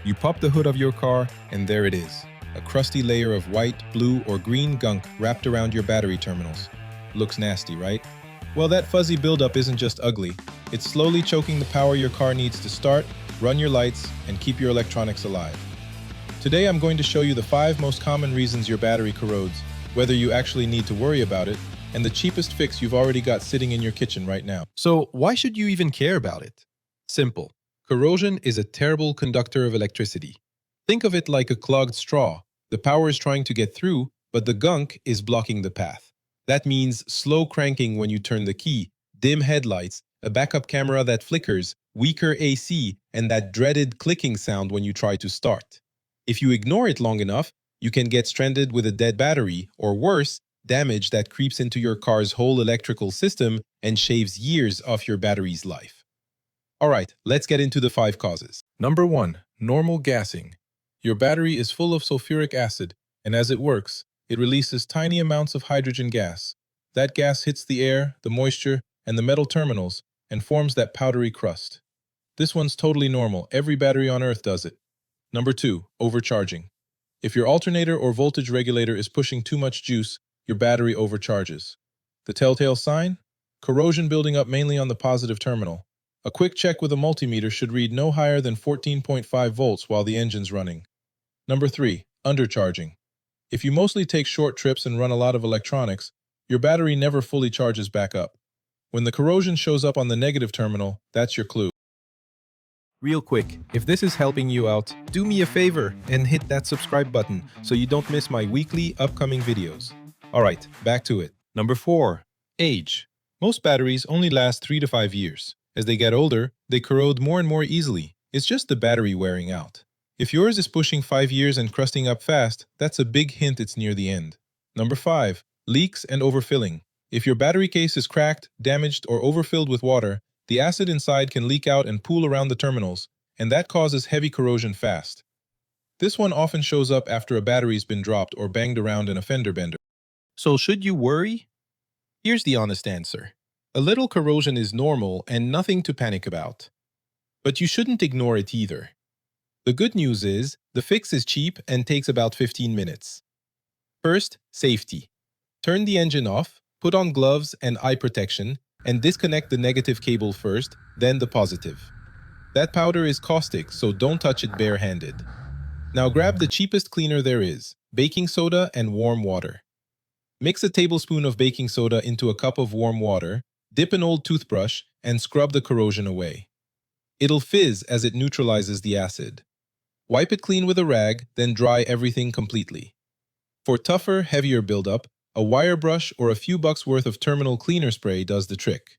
You pop the hood of your car, and there it is. A crusty layer of white, blue, or green gunk wrapped around your battery terminals. Looks nasty, right? Well, that fuzzy buildup isn't just ugly. It's slowly choking the power your car needs to start, run your lights, and keep your electronics alive. Today I'm going to show you the 5 most common reasons your battery corrodes, whether you actually need to worry about it, and the cheapest fix you've already got sitting in your kitchen right now. So why should you even care about it? Simple. Corrosion is a terrible conductor of electricity. Think of it like a clogged straw. The power is trying to get through, but the gunk is blocking the path. That means slow cranking when you turn the key, dim headlights, a backup camera that flickers, weaker AC, and that dreaded clicking sound when you try to start. If you ignore it long enough, you can get stranded with a dead battery, or worse, damage that creeps into your car's whole electrical system and shaves years off your battery's life. Alright, let's get into the 5 causes. Number 1. Normal gassing. Your battery is full of sulfuric acid, and as it works, it releases tiny amounts of hydrogen gas. That gas hits the air, the moisture, and the metal terminals, and forms that powdery crust. This one's totally normal. Every battery on Earth does it. Number 2. Overcharging. If your alternator or voltage regulator is pushing too much juice, your battery overcharges. The telltale sign? Corrosion building up mainly on the positive terminal. A quick check with a multimeter should read no higher than 14.5 volts while the engine's running. Number 3. Undercharging. If you mostly take short trips and run a lot of electronics, your battery never fully charges back up. When the corrosion shows up on the negative terminal, that's your clue. Real quick, if this is helping you out, do me a favor and hit that subscribe button so you don't miss my weekly upcoming videos. Alright, back to it. Number 4. Age. Most batteries only last 3 to 5 years. As they get older, they corrode more and more easily. It's just the battery wearing out. If yours is pushing 5 years and crusting up fast, that's a big hint it's near the end. Number 5. Leaks and overfilling. If your battery case is cracked, damaged, or overfilled with water, the acid inside can leak out and pool around the terminals, and that causes heavy corrosion fast. This one often shows up after a battery's been dropped or banged around in a fender bender. So should you worry? Here's the honest answer. A little corrosion is normal and nothing to panic about. But you shouldn't ignore it either. The good news is, the fix is cheap and takes about 15 minutes. First, safety. Turn the engine off, put on gloves and eye protection, and disconnect the negative cable first, then the positive. That powder is caustic, so don't touch it bare-handed. Now grab the cheapest cleaner there is, baking soda and warm water. Mix a tablespoon of baking soda into a cup of warm water, dip an old toothbrush, and scrub the corrosion away. It'll fizz as it neutralizes the acid. Wipe it clean with a rag, then dry everything completely. For tougher, heavier buildup, a wire brush or a few bucks worth of terminal cleaner spray does the trick.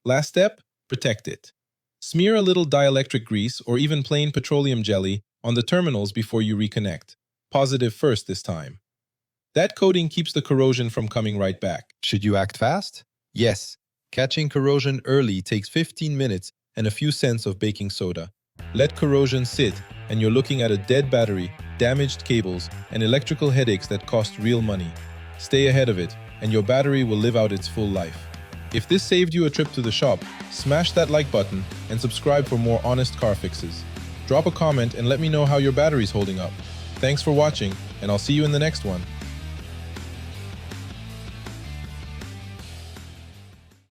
Last step, protect it. Smear a little dielectric grease or even plain petroleum jelly on the terminals before you reconnect. Positive first this time. That coating keeps the corrosion from coming right back. Should you act fast? Yes. Catching corrosion early takes 15 minutes and a few cents of baking soda. Let corrosion sit, and you're looking at a dead battery, damaged cables, and electrical headaches that cost real money. Stay ahead of it, and your battery will live out its full life. If this saved you a trip to the shop, smash that like button and subscribe for more honest car fixes. Drop a comment and let me know how your battery's holding up. Thanks for watching, and I'll see you in the next one.